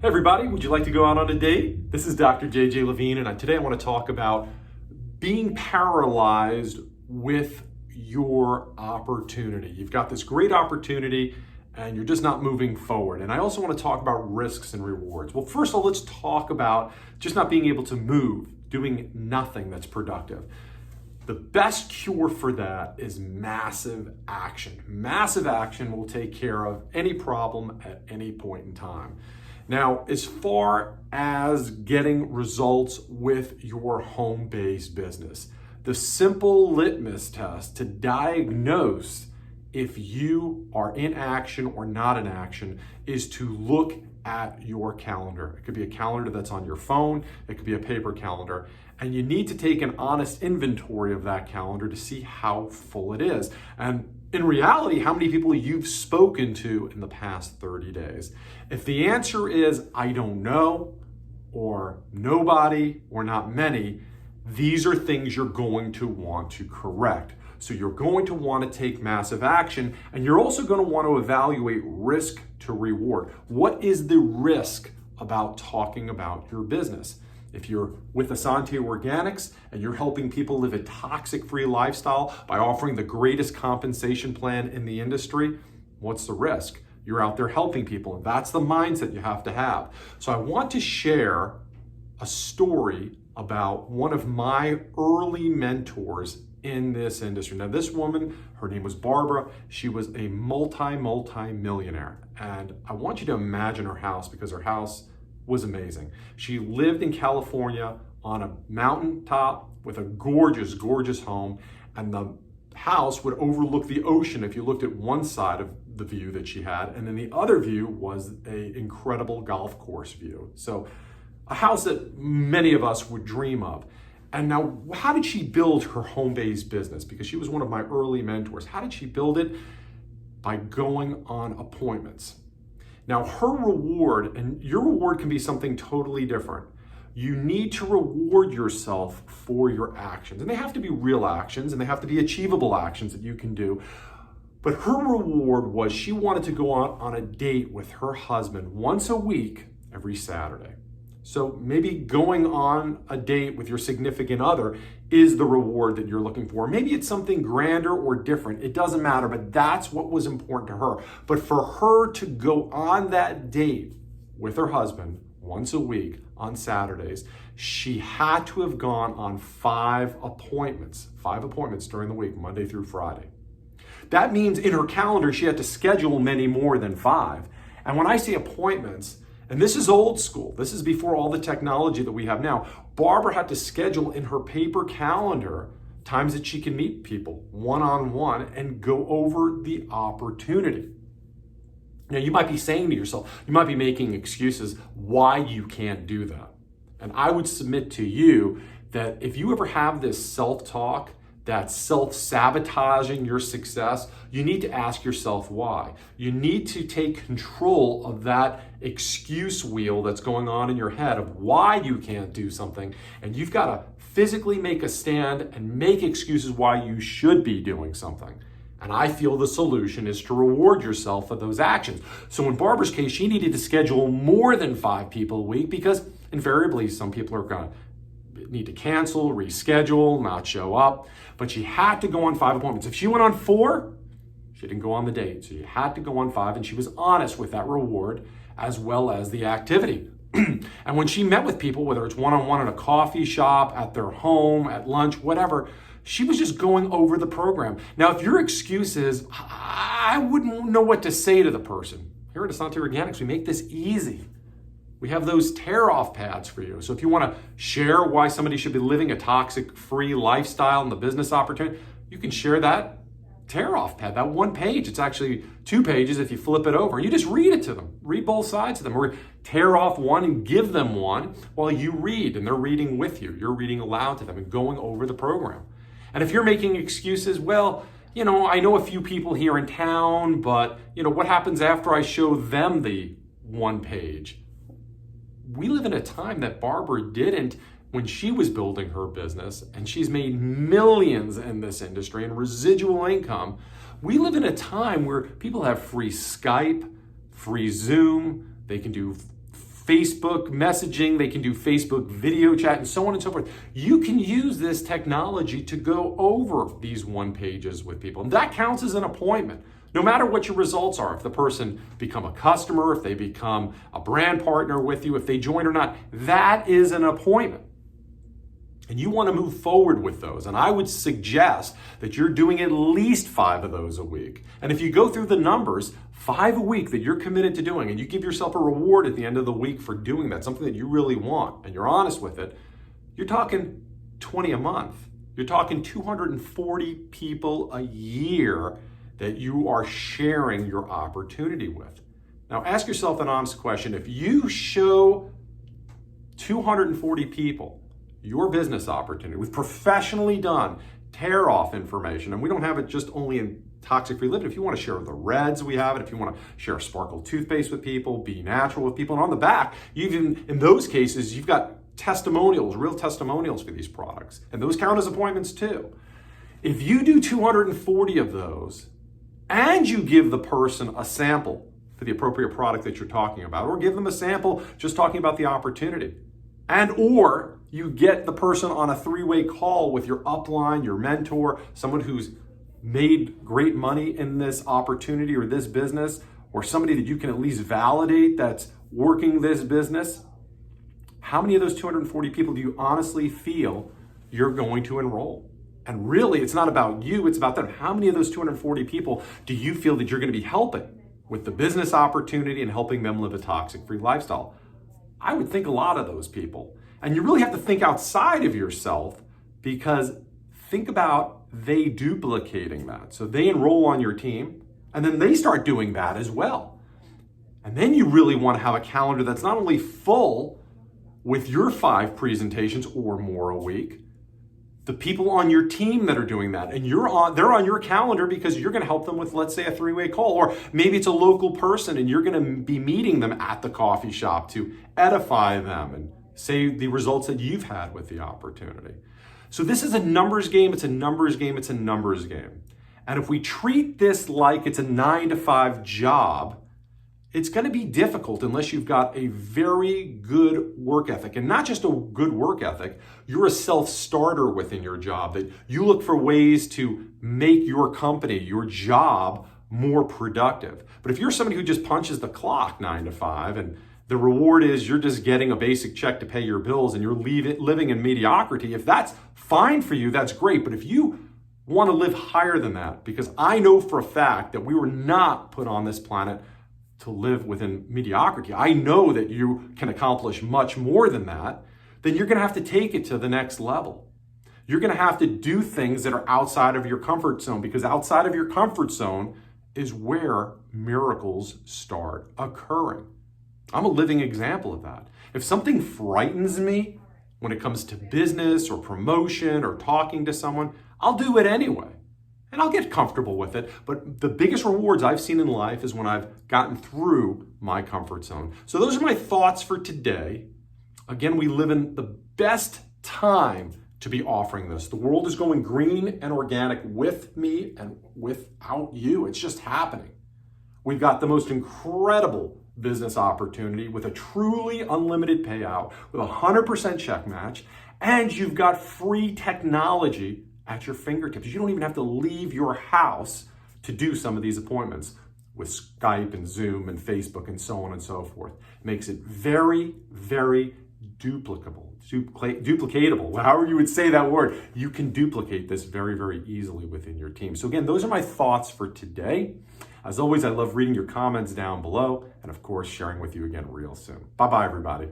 Hey everybody, would you like to go out on a date? This is Dr. JJ Levine, and today I want to talk about being paralyzed with your opportunity. You've got this great opportunity and you're just not moving forward. And I also want to talk about risks and rewards. Well, first of all, let's talk about just not being able to move, doing nothing that's productive. The best cure for that is massive action. Massive action will take care of any problem at any point in time. Now, as far as getting results with your home-based business, the simple litmus test to diagnose if you are in action or not in action is to look at your calendar. It could be a calendar that's on your phone, it could be a paper calendar, and you need to take an honest inventory of that calendar to see how full it is. And in reality, how many people you've spoken to in the past 30 days. If the answer is, I don't know, or nobody, or not many, these are things you're going to want to correct. So you're going to want to take massive action, and you're also going to want to evaluate risk to reward. What is the risk about talking about your business? If you're with Asante Organics and you're helping people live a toxic-free lifestyle by offering the greatest compensation plan in the industry, what's the risk? You're out there helping people, and that's the mindset you have to have. So I want to share a story about one of my early mentors in this industry. Now, this woman, her name was Barbara. She was a multi-millionaire. And I want you to imagine her house, because her house was amazing. She lived in California on a mountaintop with a gorgeous, gorgeous home, and the house would overlook the ocean if you looked at one side of the view that she had, and then the other view was an incredible golf course view. So a house that many of us would dream of. And now, how did she build her home-based business? Because she was one of my early mentors. How did she build it? By going on appointments. Now, her reward, and your reward can be something totally different. You need to reward yourself for your actions. And they have to be real actions, and they have to be achievable actions that you can do. But her reward was she wanted to go out on a date with her husband once a week, every Saturday. So maybe going on a date with your significant other is the reward that you're looking for. Maybe it's something grander or different. It doesn't matter, but that's what was important to her. But for her to go on that date with her husband once a week on Saturdays, she had to have gone on 5 appointments during the week, Monday through Friday. That means in her calendar, she had to schedule many more than 5. And when I say appointments, and this is old school, this is before all the technology that we have now, Barbara had to schedule in her paper calendar times that she can meet people one-on-one and go over the opportunity. Now, you might be saying to yourself, you might be making excuses why you can't do that. And I would submit to you that if you ever have this self-talk that's self-sabotaging your success, you need to ask yourself why. You need to take control of that excuse wheel that's going on in your head of why you can't do something, and you've got to physically make a stand and make excuses why you should be doing something. And I feel the solution is to reward yourself for those actions. So in Barbara's case, she needed to schedule more than 5 people a week, because invariably some people are going to need to cancel, reschedule, not show up. But she had to go on 5 appointments. If she went on 4, she didn't go on the date. So you had to go on 5, and she was honest with that reward as well as the activity. And when she met with people, whether it's one-on-one at a coffee shop, at their home, at lunch, whatever, she was just going over the program. Now, if your excuse is, I wouldn't know what to say to the person. Here at Asante Organics, we make this easy. We have those tear-off pads for you. So if you want to share why somebody should be living a toxic-free lifestyle and the business opportunity, you can share that tear-off pad, that 1 page. It's actually 2 pages if you flip it over. And you just read it to them. Read both sides of them. Or tear off one and give them one while you read, and they're reading with you. You're reading aloud to them and going over the program. And if you're making excuses, well, I know a few people here in town, but, what happens after I show them the 1 page? We live in a time that Barbara didn't when she was building her business, and she's made millions in this industry and residual income. We live in a time where people have free Skype, free Zoom, they can do Facebook messaging, they can do Facebook video chat, and so on and so forth. You can use this technology to go over these one pages with people. And that counts as an appointment. No matter what your results are, if the person become a customer, if they become a brand partner with you, if they join or not, that is an appointment. And you want to move forward with those. And I would suggest that you're doing at least 5 of those a week. And if you go through the numbers, 5 a week that you're committed to doing, and you give yourself a reward at the end of the week for doing that, something that you really want, and you're honest with it, you're talking 20 a month. You're talking 240 people a year that you are sharing your opportunity with. Now ask yourself an honest question. If you show 240 people your business opportunity with professionally done tear-off information, and we don't have it just only in Toxic-Free Living. If you want to share the Reds, we have it. If you want to share Sparkle toothpaste with people, Be Natural with people, and on the back, even in those cases, you've got testimonials, real testimonials for these products, and those count as appointments too. If you do 240 of those, and you give the person a sample for the appropriate product that you're talking about, or give them a sample just talking about the opportunity, and or you get the person on a 3-way call with your upline, your mentor, someone who's made great money in this opportunity or this business, or somebody that you can at least validate that's working this business, how many of those 240 people do you honestly feel you're going to enroll? And really, it's not about you, it's about them. How many of those 240 people do you feel that you're going to be helping with the business opportunity and helping them live a toxic-free lifestyle? I would think a lot of those people. And you really have to think outside of yourself, because think about they duplicating that. So they enroll on your team and then they start doing that as well. And then you really want to have a calendar that's not only full with your 5 presentations or more a week, the people on your team that are doing that, and they're on your calendar because you're going to help them with, let's say, a 3-way call, or maybe it's a local person and you're going to be meeting them at the coffee shop to edify them and say the results that you've had with the opportunity. So this is a numbers game. It's a numbers game. It's a numbers game. And if we treat this like it's a 9-to-5 job, it's going to be difficult unless you've got a very good work ethic. And not just a good work ethic, you're a self-starter within your job, that you look for ways to make your company, your job, more productive. But if you're somebody who just punches the clock 9 to 5 and the reward is you're just getting a basic check to pay your bills and you're living in mediocrity, if that's fine for you, that's great. But if you want to live higher than that, because I know for a fact that we were not put on this planet to live within mediocrity, I know that you can accomplish much more than that, then you're going to have to take it to the next level. You're going to have to do things that are outside of your comfort zone, because outside of your comfort zone is where miracles start occurring. I'm a living example of that. If something frightens me when it comes to business or promotion or talking to someone, I'll do it anyway. And I'll get comfortable with it. But the biggest rewards I've seen in life is when I've gotten through my comfort zone. So those are my thoughts for today. Again, we live in the best time to be offering this. The world is going green and organic with me and without you. It's just happening. We've got the most incredible business opportunity with a truly unlimited payout, with a 100% check match, and you've got free technology at your fingertips. You don't even have to leave your house to do some of these appointments with Skype and Zoom and Facebook and so on and so forth. It makes it very, very duplicatable, however you would say that word. You can duplicate this very, very easily within your team. So again, those are my thoughts for today. As always, I love reading your comments down below and of course, sharing with you again real soon. Bye-bye, everybody.